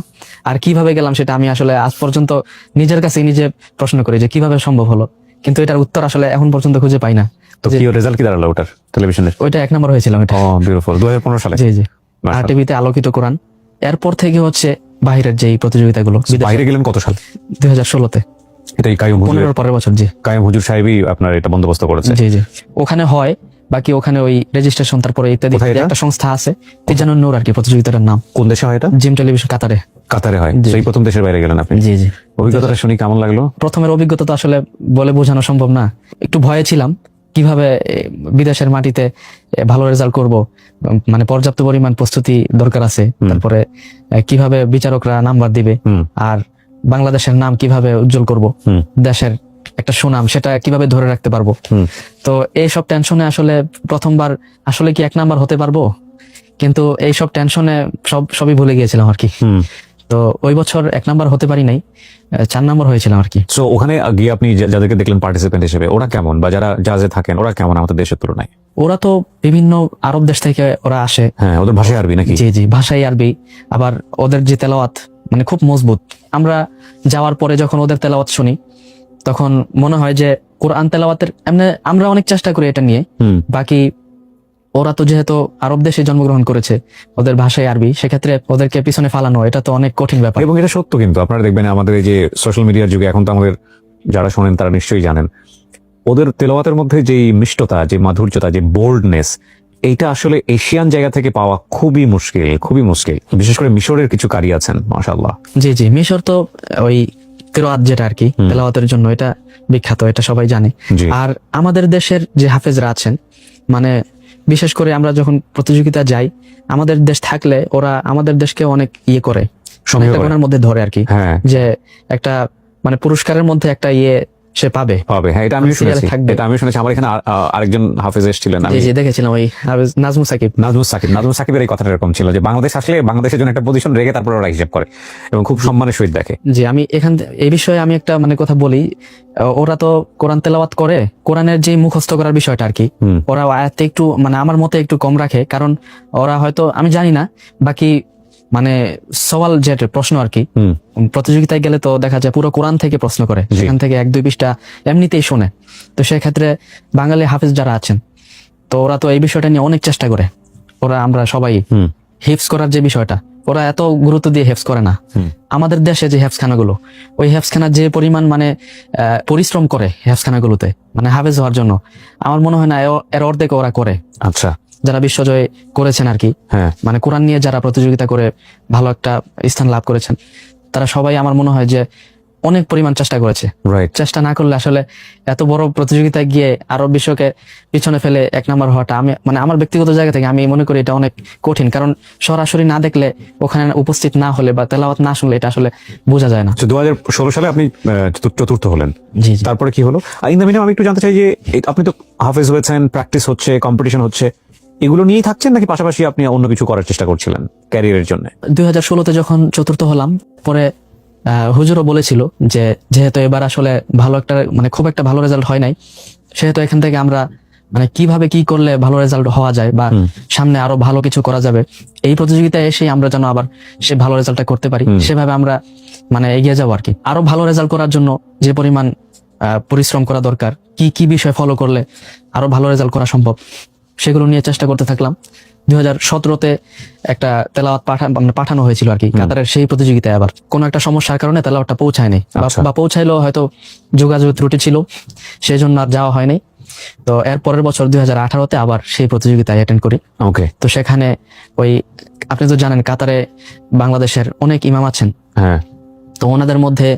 আর কিভাবে গেলাম সেটা আমি আসলে আজ পর্যন্ত নিজের কাছে নিজে প্রশ্ন করি যে কিভাবে সম্ভব হলো, কিন্তু এটার উত্তর আসলে এখন পর্যন্ত খুঁজে পাই না। তো কি রেজাল্ট কি দাঁড়ালো ওটার টেলিভিশনের? ওইটা 1 নম্বর হয়েছিলাম এটা। ও বিউটিফুল, 2015 সালে। জি জি, আর টিভিতে আলোকিত কোরআন। এরপর থেকে হচ্ছে বাহিরের যে প্রতিযোগিতাগুলো, বাইরে গেলেন কত সাল? 2016-তে। এটাই কাইয়ুম হুজুর, 15 পরের বছর। জি, কাইয়ুম হুজুর সাহেবই আপনার এটা বন্দোবস্ত করেছে। জি জি, ওখানে হয়। বাকি ওখানে ওই রেজিস্ট্রেশন তারপরে ইত্যাদি কোথায় এটা? একটা সংস্থা আছে, তিজানুন নূর আর কি প্রতিযোগিতার নাম। কোন দেশে হয় এটা? জিম টেলিভিশন, কাতারে। কাতারে হয়। জি। সেই প্রথম দেশের বাইরে গেলেন আপনি। জি জি, অভিজ্ঞতাটা শুনি কেমন লাগলো? প্রথমের অভিজ্ঞতা তো আসলে বলে বোঝানো সম্ভব না। একটু ভয়ে ছিলাম কিভাবে বিদেশের মাটিতে ভালো রেজাল্ট করব, মানে পর্যাপ্ত পরিমাণ প্রস্তুতি দরকার আছে। তারপরে কিভাবে বিচারকরা নাম্বার দিবে, আর বাংলাদেশের নাম কিভাবে উজ্জ্বল করব, দেশের একটা সুনাম সেটা কিভাবে ধরে রাখতে পারবো। তো এইসব টেনশনে আসলে প্রথমবার আসলে কি 1 নাম্বার হতে পারবো, কিন্তু এইসব টেনশনে সবই ভুলে গিয়েছিলাম আর কি। তো ওই বছর 1 নাম্বার হতে পারি নাই, 4 নাম্বার হয়েছিলাম আর কি। সো ওখানে গিয়ে আপনি যাদেরকে দেখলেন পার্টিসিপেন্ট হিসেবে, ওরা কেমন, বা যারা জাজে থাকেন ওরা কেমন আমাদের দেশের তুলনায়? ওরা তো বিভিন্ন আরব দেশ থেকে ওরা আসে। হ্যাঁ, ওদের ভাষায় আরবি নাকি? জি জি, ভাষাই আরবি। আবার ওদের যে তেলাওয়াত মানে খুব মজবুত। আমরা যাওয়ার পরে যখন ওদের তেলাওয়াত শুনি তখন মনে হয় যে কোরআন তেলাওয়াতের এমনি আমরা অনেক চেষ্টা করি এটা নিয়ে, বাকি ওরা তো যেহেতু আরব দেশে জন্মগ্রহণ করেছে, ওদের ভাষায় আরবি, সেক্ষেত্রে ওদেরকে পিছনে ফালানো এটা তো অনেক কঠিন ব্যাপার। এবং এটা সত্য, কিন্তু আপনারা দেখবেন আমাদের এই যে সোশ্যাল মিডিয়ার যুগে, এখন তো আমাদের যারা শোনেন তারা নিশ্চয়ই জানেন, ওদের তেলাওয়াতের মধ্যে যে মিষ্টতা, যে মাধুর্যতা, যে বোল্ডনেস, এইটা আসলে এশিয়ান জায়গা থেকে পাওয়া খুবই মুশকিল, খুবই মুশকিল। বিশেষ করে মিশরের কিছু কারি আছেন মাশাআল্লাহ। জি জি, মিশর তো ওই কিরাত যেটা আর কি তেলাওয়াতের জন্য এটা বিখ্যাত, এটা সবাই জানে। জি। আর আমাদের দেশের যে হাফেজরা আছেন, মানে বিশেষ করে আমরা যখন প্রতিযোগিতা যাই, আমাদের দেশ থাকলে ওরা আমাদের দেশকে অনেক করে সঙ্গে একটা করে। গোনার মধ্যে ধরে আর কি, হ্যাঁ, যে একটা মানে পুরস্কারের মধ্যে একটা সে পাবে। হ্যাঁ, এটা আমি সিরিয়ালে শুনেছি, থাকবে। এটা আমি শুনেছি। আমার এখানে আরেকজন হাফেজ এসেছিলেন, আমি জি জি, দেখেছিলাম ওই হাফেজ নাজমুল সাকিব। নাজমুল সাকিবের এই কথাটা এরকম ছিল যে বাংলাদেশ আসলে বাংলাদেশের জন্য একটা পজিশন রেখে তারপর ওরা হিসাব করে এবং খুব সম্মানের সহিত দেখে। জি, আমি এই বিষয়ে আমি একটা মানে কথা বলি। ওরা তো কোরআন তেলাওয়াত করে, কোরআনের যে মুখস্থ করার বিষয়টা আর কি, ওরা আয়াতে একটু মানে আমার মতে একটু কম রাখে, কারণ ওরা হয়তো আমি জানি না, বাকি মানে সওয়াল যে প্রশ্ন আর কি, প্রতিযোগিতায় গেলে তো দেখা যায় পুরো কোরআন থেকে প্রশ্ন করে, সেখান থেকে 1-2 পৃষ্ঠা এমনিতেই শোনে। তো সেক্ষেত্রে বাঙালি হাফেজ যারা আছেন, তো ওরা তো এই বিষয়টা নিয়ে অনেক চেষ্টা করে। আমরা সবাই হিফজ করার যে বিষয়টা, ওরা এত গুরুত্ব দিয়ে হেফজ করে না। আমাদের দেশে যে হেফজখানাগুলো, ওই হেফজখানা যে পরিমাণ মানে পরিশ্রম করে হেফজখানাগুলোতে মানে হাফেজ হওয়ার জন্য, আমার মনে হয় না এর অর্ধেক ওরা করে। আচ্ছা, যারা বিশ্বজয় করেছেন আর কি, হ্যাঁ, মানে কোরআন নিয়ে যারা প্রতিযোগিতা করে ভালো একটা স্থান লাভ করেছেন, তারা সবাই আমার মনে হয় যে অনেক পরিমাণ চেষ্টা করেছে। রাইট। চেষ্টা না করলে আসলে এত বড় প্রতিযোগিতায় গিয়ে আরো বিশ্বকে পিছনে ফেলে 1 নাম্বার হওয়াটা, আমি মানে আমার ব্যক্তিগত জায়গা থেকে আমি মনে করি এটা অনেক কঠিন, কারণ সরাসরি না দেখলে, ওখানে উপস্থিত না হলে বা তেলাওয়াত না শুনলে এটা আসলে বোঝা যায় না। 2016 সালে আপনি চতুর্থ হলেন। জি জি। তারপরে কি হলো? ইন দ্য মিডিয়াম আমি একটু জানতে চাই যে আপনি তো হাফেজ হয়েছেন, প্র্যাকটিস হচ্ছে, কম্পিটিশন হচ্ছে, এগুলো নিয়েই থাকছেন নাকি পাশাপাশি আপনি অন্য কিছু করার চেষ্টা করছিলেন ক্যারিয়ারের জন্য? 2016-তে যখন চতুর্থ হলাম, পরে হুজুরও বলেছিল যে যেহেতু এবার আসলে ভালো একটা মানে খুব একটা ভালো রেজাল্ট হয় নাই, সেহেতু এখান থেকে আমরা মানে কিভাবে কি করলে ভালো রেজাল্ট হওয়া যায় বা সামনে আরো ভালো কিছু করা যাবে, এই প্রতিযোগিতায় এসে আমরা যেন আবার সে ভালো রেজাল্টটা করতে পারি, সেভাবে আমরা মানে এগিয়ে যাবো আর কি। আরো ভালো রেজাল্ট করার জন্য যে পরিমাণ পরিশ্রম করা দরকার, কি কি বিষয় ফলো করলে আরো ভালো রেজাল্ট করা সম্ভব, সেগুলো নিয়ে চেষ্টা করতে থাকলাম। 2017-তে একটা তেলাওয়াত পাঠানো হয়েছিল আর কি কাতারের সেই প্রতিযোগিতায়। আবার কোনো একটা সমস্যার কারণে তেলাওয়াতটা পৌঁছায়নি, বা পৌঁছাইলেও হয়তো যোগাযোগ ত্রুটি ছিল, সেই জন্য আর যাওয়া হয়নি। তো এর পরের বছর 2018-তে আবার সেই প্রতিযোগিতায় অ্যাটেন্ড করি। ওকে। তো সেখানে ওই আপনি তো জানেন কাতারে বাংলাদেশের অনেক ইমাম আছেন। হ্যাঁ। তো ওনাদের মধ্যে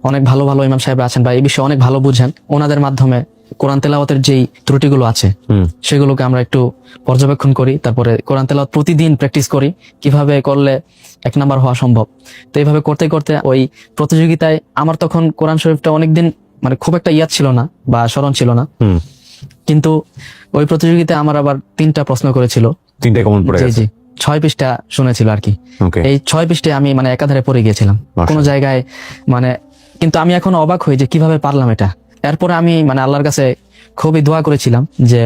অনেক ভালো ভালো ইমাম সাহেব আছেন বা এই বিষয়ে অনেক ভালো বুঝেন। ওনাদের মাধ্যমে কোরআন তেলাওয়াতের যেই ত্রুটিগুলো আছে সেগুলোকে আমরা একটু পর্যবেক্ষণ করি, তারপরে কোরআন তেলাওয়াত প্রতিদিন প্র্যাকটিস করি, কিভাবে করলে 1 নাম্বার হওয়া সম্ভব। তো এইভাবে করতে করতে ওই প্রতিযোগিতায় আমার তখন কোরআন শরীফটা অনেকদিন মানে খুব একটা ইয়াদ ছিল না বা স্মরণ ছিল না, কিন্তু ওই প্রতিযোগিতায় আমার আবার 3টা প্রশ্ন করেছিল। 3টা কমন পড়ে গেছে। জি জি, 6 পৃষ্ঠা শুনেছিল আর কি। এই 6 পৃষ্ঠায় আমি মানে একাধারে পড়ে গিয়েছিলাম কোনো জায়গায় মানে, কিন্তু আমি এখন অবাক হই যে কিভাবে পারলাম এটা। এরপরে আমি মানে আল্লাহর কাছে খুবই দোয়া করেছিলাম যে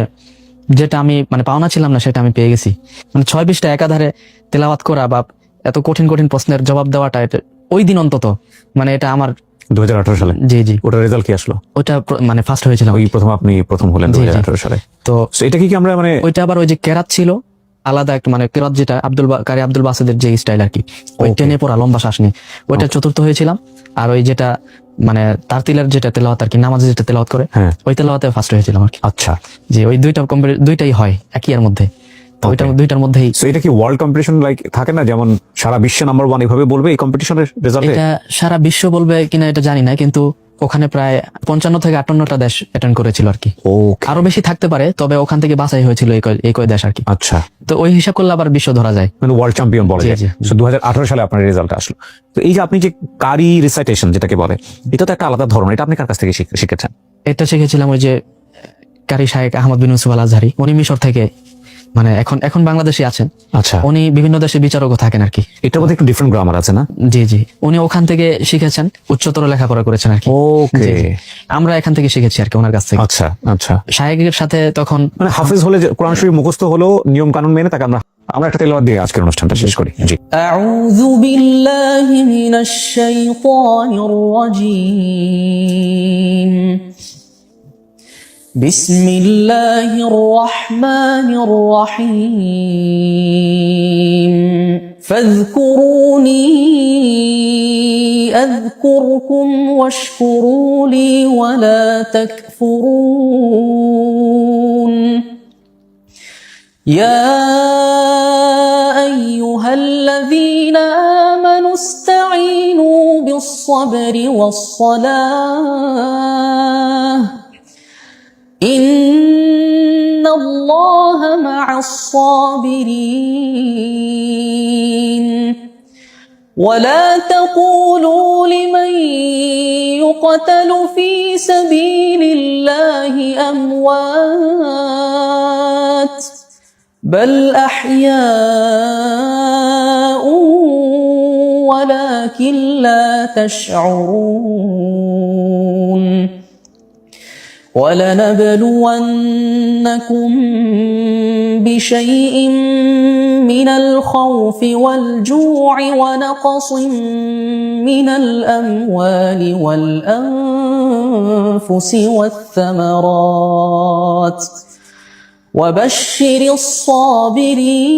যেটা আমি মানে পাওনা ছিলাম না সেটা আমি পেয়ে গেছি। মানে 6 পৃষ্ঠা একাধারে তেলাওয়াত করা বা এত কঠিন কঠিন প্রশ্নের জবাব দেওয়াটা, এটা ওই দিন অন্তত মানে এটা আমার 2018 সালে। জি জি। ওটার রেজাল্ট কি আসলো? ওটা মানে ফার্স্ট হয়েছিলাম। ওই প্রথম হলেন 2018 সালে। তো এটা কি আমরা মানে ওইটা আবার ওই যে কেরাত ছিল আলাদা একটা, মানে কেরাত যেটা কারি আব্দুল বাসেদের যে স্টাইল আর কি, ওই টেনে পড়া লম্বা শ্বাস নিয়ে, ওইটা চতুর্থ হয়েছিলাম। আর ওই যেটা মানে তারতিলের যেটা তেলাওয়াত আর কি, নামাজে যেটা তেলাওয়াত করে, ওই তেলাওয়াতে ফার্স্ট হয়েছিলাম আর কি। আচ্ছা। যে ওই দুইটাই হয় একই এর মধ্যে, ওইটার দুইটার মধ্যেই। সো এটা কি ওয়ার্ল্ড কম্পিটিশন লাইক থাকে না, যেমন সারা বিশ্বে নাম্বার 1 এভাবে বলবে এই কম্পিটিশনের রেজাল্ট? এটা সারা বিশ্ব বলবে কিনা এটা জানি না, কিন্তু ওখানে প্রায় 55 থেকে 58টা দেশ অ্যাটেন্ড করেছিল আর কি। আরো বেশি থাকতে পারে, তবে ওখান থেকে বাছাই হয়েছিল এই কয় দেশ আর কি। আচ্ছা। তো ওই হিসাব করলে আবার বিশ্ব ধরা যায়, মানে ওয়ার্ল্ড চ্যাম্পিয়ন বলা যায়। সো 2018 সালে আপনার রেজাল্ট আসলো। তো এই যে আপনি যে কারি রিসাইটেশন যেটাকে বলে, এটা তো একটা আলাদা ধরন, এটা আপনি কার কাছ থেকে শিখেছেন? এটা শিখেছিলাম ওই যে কারি শায়েখ আহমদ বিন ইউসুফ আল আজহারি, উনি মিশর থেকে মানে এখন বাংলাদেশে আছেন। আচ্ছা। উনি বিভিন্ন দেশে বিচারকও থাকেন আর কি। এটার মধ্যে একটু ডিফারেন্ট গ্রামার আছে না? জি জি, উনি ওখান থেকে শিখেছেন, উচ্চতর লেখাপড়া করেছেন আর কি। ওকে। আমরা এখান থেকে শিখেছি আর কি, ওনার কাছ থেকে। আচ্ছা আচ্ছা। শায়েখের সাথে তখন মানে হাফেজ হলে কোরআন শরীফ মুখস্থ হলো, নিয়ম কানুন মেনে তাকে আমরা একটা তেলাওয়াত দিয়ে আজকের অনুষ্ঠানটা শেষ করি। জি। আউযু বিল্লাহি মিনাশ শাইতানির রাজীম। বিসমিল্লাহির রহমানির রহিম। ফাযকুরুনি আযকুরকুম ওয়াশকুরু লি ওয়া লা তাকফুরুন। يا أيها الذين آمنوا استعينوا بالصبر والصلاة إن الله مع الصابرين ولا تقولوا لمن يقتل في سبيل الله أموات بل أحياء ولكن لا تشعرون ولنبلونكم بشيء من الخوف والجوع ونقص من الأموال والأنفس والثمرات وبشر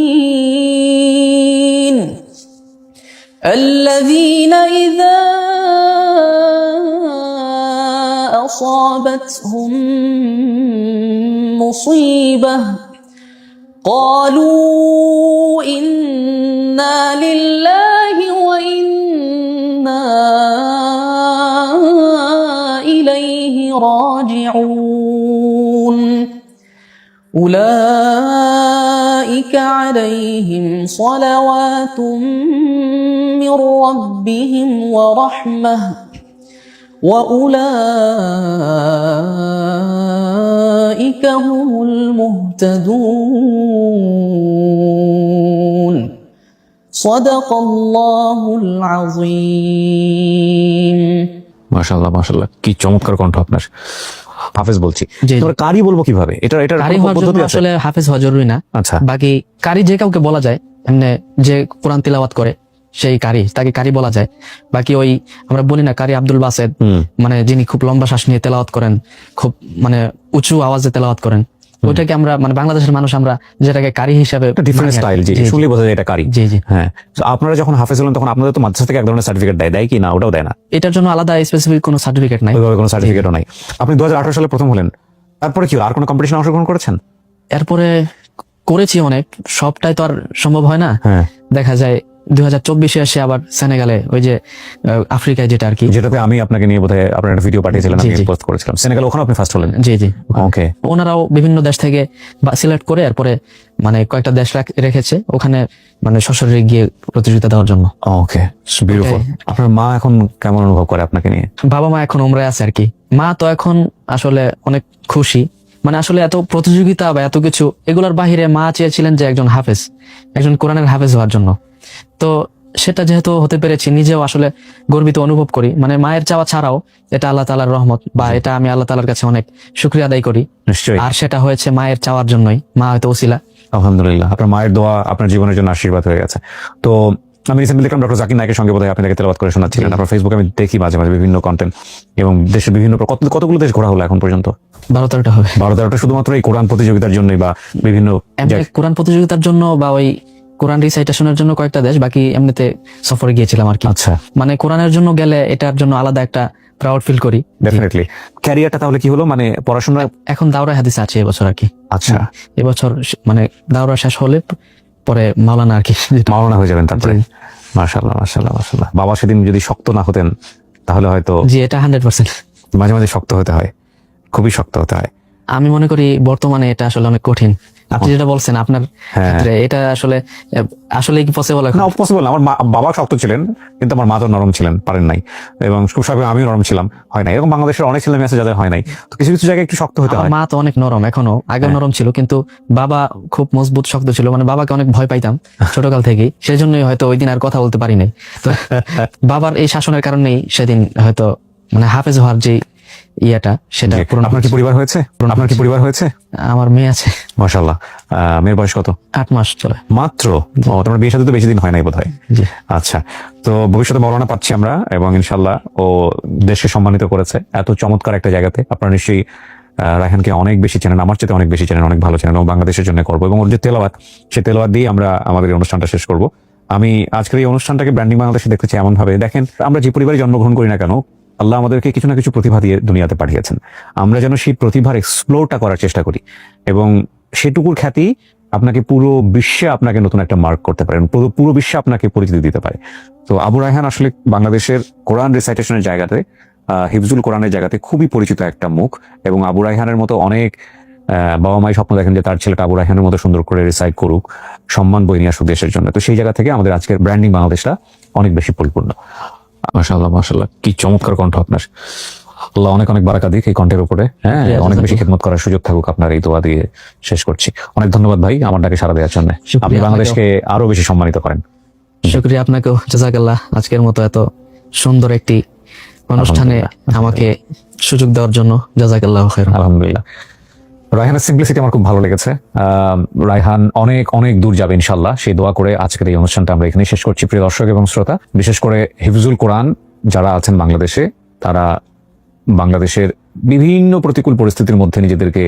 الصابرين الذين إذا أصابتهم مصيبة قالوا إنا لله وإنا أولئك عليهم صلوات من ربهم ورحمة وأولئك هم المهتدون صدق الله العظيم মাশাআল্লাহ মাশাআল্লাহ, কি চমৎকার কণ্ঠ আপনার। হাফেজ বলছি, জি। তোমরা কারি বলবো কিভাবে? এটা কারি হওয়ার জন্য পদ্ধতি আছে? আসলে হাফেজ হওয়া জরুরি না। আচ্ছা, বাকি কারি যে কাউকে বলা যায়, এমনি যে কোরআন তিলাওয়াত করে সেই কারি, তাকে কারি বলা যায়। বাকি ওই আমরা বলি না কারি আব্দুল বাসেদ, মানে যিনি খুব লম্বা শ্বাস নিয়ে তেলাওয়াত করেন, খুব মানে উঁচু আওয়াজে তেলাওয়াত করেন, ওইটাকে আমরা মানে বাংলাদেশের মানুষ আমরা যেটাকে কারি হিসাবে ডিফারেন্ট স্টাইল, জি, শুনলেই বোঝা যায় এটা কারি। জি জি। হ্যাঁ, তো আপনারা যখন হাফেজ হলেন তখন আপনাদের তো মাদ্রাসা থেকে এক ধরনের সার্টিফিকেট দেয় কি না? ওটাও দেয় না? এটার জন্য আলাদা স্পেসিফিক কোনো সার্টিফিকেট নাই, ওইভাবে কোনো সার্টিফিকেটও নাই। আপনি 2018 সালে প্রথম হলেন, তারপরে কি আর কোনো কম্পিটিশন অংশগ্রহণ করেছেন? এরপরে করেছি অনেক, সবটাই তো আর সম্ভব হয় না। হ্যাঁ, দেখা যায় 2024-এ এসে আবার সেনেগালে, ওই যে আফ্রিকায় যেটা আর কি, যেটাতে আমি আপনাকে নিয়ে বোধহয় আপনার একটা ভিডিও পাঠিয়েছিলেন, জি, আমি জি। পোস্ট করেছিলাম। সেনেগাল, ওখানে আপনি ফার্স্ট হলেন? জি জি। ওকে, ওনারাও বিভিন্ন দেশ থেকে সিলেক্ট করে এরপরে মানে কয়েকটা দেশ রেখেছে ওখানে, মানে সশরীরে গিয়ে প্রতিযোগিতা দেওয়ার জন্য। ওকে, বিউটিফুল। আপনার মা এখন কেমন অনুভব করে আপনাকে নিয়ে? বাবা মা এখন উমরায় আছে আর কি। মা তো এখন আসলে অনেক খুশি, মানে আসলে এত প্রতিযোগিতা বা এত কিছু এগুলোর বাহিরে মা চেয়েছিলেন যে একজন হাফেজ, একজন কোরআনের হাফেজ হওয়ার জন্য। তো সেটা যেহেতু হতে পেরেছি, নিজেও আসলে গর্বিত অনুভব করি। মানে মায়ের চাওয়া ছাড়াও এটা আল্লাহ তাআলার রহমত, বা এটা আমি আল্লাহ তাআলার কাছে অনেক শুকরিয়া আদায় করি। নিশ্চয়ই, আর সেটা হয়েছে মায়ের চাওয়ার জন্যই, মা হয়তো ওসিলা। আলহামদুলিল্লাহ, আপনার মায়ের দোয়া আপনার জীবনের জন্য আশীর্বাদ হয়ে গেছে। তো আমি রিসেন্টলি দেখলাম ডক্টর জাকির নায়কের সঙ্গে বোধহয় আপনি তাকে তেলাওয়াত করে শোনাচ্ছিলেন। আপনার ফেসবুকে আমি দেখি মাঝে মাঝে বিভিন্ন কন্টেন্ট, এবং দেশের বিভিন্ন কতগুলো দেশ ঘোরা হলো এখন পর্যন্ত? 12-13টা হবে। 12-13টা শুধুমাত্র এই কোরআন প্রতিযোগিতার জন্যই, বা বিভিন্ন এমনি কোরআন প্রতিযোগিতার জন্য বা ওই কোরআন রিসাইটেশনের জন্য কয়েকটা দেশ, বাকি এমনিতে সফরে গিয়েছিলাম আর কি। আচ্ছা, মানে কোরআনের জন্য গেলে এটার জন্য আলাদা একটা প্রাউড ফিল করি। ডেফিনেটলি। ক্যারিয়ারটা তাহলে কি হলো, মানে পড়াশোনা? এখন দাওরা হাদিস আছে এবছর আর কি। আচ্ছা, এবছর মানে দাওরা শেষ হলে পরে মাওলানা আর কি, মাওলানা হয়ে যাবেন তারপরে? জি। মাশাআল্লাহ মাশাআল্লাহ মাশাআল্লাহ। বাবা সেদিন যদি শক্ত না হতেন তাহলে হয়তো। জি, এটা 100%। মাঝে মাঝে শক্ত হতে হয়, খুবই শক্ত হতে হয়। আমি মনে করি বর্তমানে এটা আসলে অনেক কঠিন। আপনি যেটা বলছেন আপনার ক্ষেত্রে, এটা আসলে আসলে কি পসিবল এখন? না, পসিবল না। আমার বাবা শক্ত ছিলেন, কিন্তু আমার মা তো নরম ছিলেন, পারেন নাই। এবং খুব স্বাভাবিক আমিও নরম ছিলাম, হয় নাই। এরকম বাংলাদেশের অনেক ছেলে মেয়ে আছে যাদের হয় নাই। তো কিছু কিছু জায়গায় একটু শক্ত হতে আমার হয়। মা তো অনেক নরম, এখনো আগেও নরম ছিল, কিন্তু বাবা খুব মজবুত শক্ত ছিল। মানে বাবাকে অনেক ভয় পাইতাম ছোটকাল থেকেই, সেই জন্যই হয়তো ওই দিন আর কথা বলতে পারি নাই। তো বাবার এই শাসনের কারণেই সেদিন হয়তো মানে হাফেজ হওয়ার যে ইয়াটা সেটা পূরণ আপনার কি হয়েছে। পরিবার হয়েছে? আপনার কি পরিবার হয়েছে? আমার মেয়ে আছে, মাশাআল্লাহ। মেয়ের বয়স কত? 8 মাস চলে মাত্র? ও, তোমার বিয়ের সাথে তো বেশি দিন হয় নাই বোধহয়। জি। আচ্ছা, তো ভবিষ্যতে মাওলানা পাচ্ছি আমরা, এবং ইনশাল্লাহ ও দেশকে সম্মানিত করেছে এত চমৎকার একটা জায়গাতে। আপনারা নিশ্চয়ই রায়হানকে অনেক বেশি চেনেন, আমার চেয়ে অনেক বেশি চেনেন, অনেক ভালো চেনেন, এবং বাংলাদেশের জন্য করবো। এবং ওর যে তেলাওয়াত, সে তেলাওয়াত দিয়ে আমরা আমাদের এই অনুষ্ঠানটা শেষ করব। আমি আজকের এই অনুষ্ঠানটাকে ব্র্যান্ডিং বাংলাদেশে দেখতেছি এমন ভাবে, দেখেন আমরা যে পরিবারে জন্মগ্রহণ করি না কেন, আল্লাহ আমাদেরকে কিছু না কিছু প্রতিভা দিয়ে দুনিয়াতে পাঠিয়েছেন। আমরা যেন সেই প্রতিভার এক্সপ্লোরটা করার চেষ্টা করি, এবং সেটুকুর খ্যাতি আপনাকে পুরো বিশ্বে আপনাকে নতুন একটা মার্ক করতে পারেন, পুরো বিশ্বে আপনাকে পরিচিতি দিতে পারে। তো আবু রায়হান আসলে বাংলাদেশের কোরআন রিসাইটেশনের জায়গাতে, হিফজুল কোরআনের জায়গাতে খুবই পরিচিত একটা মুখ। এবং আবু রায়হানের মতো অনেক বাবা মাই স্বপ্ন দেখেন যে তার ছেলেটা আবু রায়হানের মতো সুন্দর করে রিসাইট করুক, সম্মান বই নিয়ে আসুক দেশের জন্য। তো সেই জায়গা থেকে আমাদের আজকের ব্র্যান্ডিং বাংলাদেশটা অনেক বেশি পরিপূর্ণ। মাশাআল্লাহ মাশাআল্লাহ, কি চমৎকার কণ্ঠ আপনার। আল্লাহ অনেক অনেক বারাকা দিক এই কণ্ঠের উপরে। হ্যাঁ, অনেক বেশি খেদমত করার সুযোগ থাকুক আপনার। এই দোয়া দিয়ে শেষ করছি। অনেক ধন্যবাদ ভাই আমার ডাকে সাড়া দেওয়ার জন্য। আপনি বাংলাদেশকে আরো বেশি সম্মানিত করেন। শুকরিয়া আপনাকেও, জাযাকাল্লাহ আজকের মতো এত সুন্দর একটি অনুষ্ঠানে আমাকে সুযোগ দেওয়ার জন্য। জাযাকাল্লাহু খাইরান। আলহামদুলিল্লাহ। রায়হানের সিম্পলিসিটি আমার খুব ভালো লেগেছে। রায়হান অনেক অনেক দূর যাবে ইনশাল্লাহ, সেই দোয়া করে আজকের এই অনুষ্ঠানটা আমরা এখানেই শেষ করছি। প্রিয় দর্শক এবং শ্রোতা, বিশেষ করে হিফজুল কোরআন যারা আছেন বাংলাদেশে, তারা বাংলাদেশের বিভিন্ন প্রতিকূল পরিস্থিতির মধ্যে নিজেদেরকে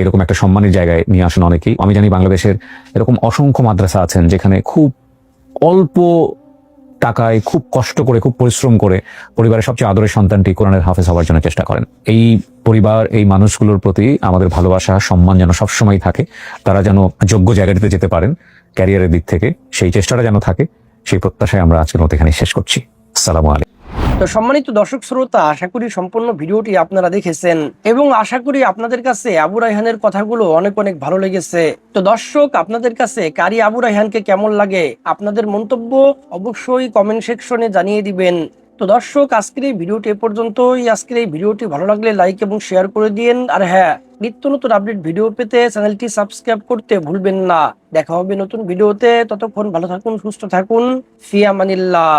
এরকম একটা সম্মানের জায়গায় নিয়ে আসেন অনেকেই। আমি জানি বাংলাদেশের এরকম অসংখ্য মাদ্রাসা আছেন যেখানে খুব অল্প টাকায়, খুব কষ্ট করে, খুব পরিশ্রম করে পরিবারের সবচেয়ে আদরের সন্তানটি কোরআনের হাফেজ হওয়ার জন্য চেষ্টা করেন। এই পরিবার, এই মানুষগুলোর প্রতি আমাদের ভালোবাসা, সম্মান যেন সবসময় থাকে। তারা যেন যোগ্য জায়গাটিতে যেতে পারেন ক্যারিয়ারের দিক থেকে, সেই চেষ্টাটা যেন থাকে, সেই প্রত্যাশায় আমরা আজকের মতো এখানে শেষ করছি। আসসালামু আলাইকুম। তো সম্মানিত দর্শক শ্রোতা, আশা করি সম্পূর্ণ ভিডিওটি আপনারা দেখেছেন এবং আশা করি আপনাদের কাছে আবু রায়হানের কথাগুলো অনেক অনেক ভালো লেগেছে। তো দর্শক, আপনাদের কাছে কারি আবু রায়হানকে কেমন লাগে আপনাদের মন্তব্য অবশ্যই কমেন্ট সেকশনে জানিয়ে দিবেন। তো দর্শক, আজকের এই ভিডিওটি এ পর্যন্তই। আজকের এই ভিডিওটি ভালো লাগলে লাইক এবং শেয়ার করে দিন। আর হ্যাঁ, নিত্য নতুন আপডেট ভিডিও পেতে চ্যানেলটি সাবস্ক্রাইব করতে ভুলবেন না। দেখা হবে নতুন ভিডিওতে, ততক্ষণ ভালো থাকুন, সুস্থ থাকুন, ফি আমানিল্লাহ।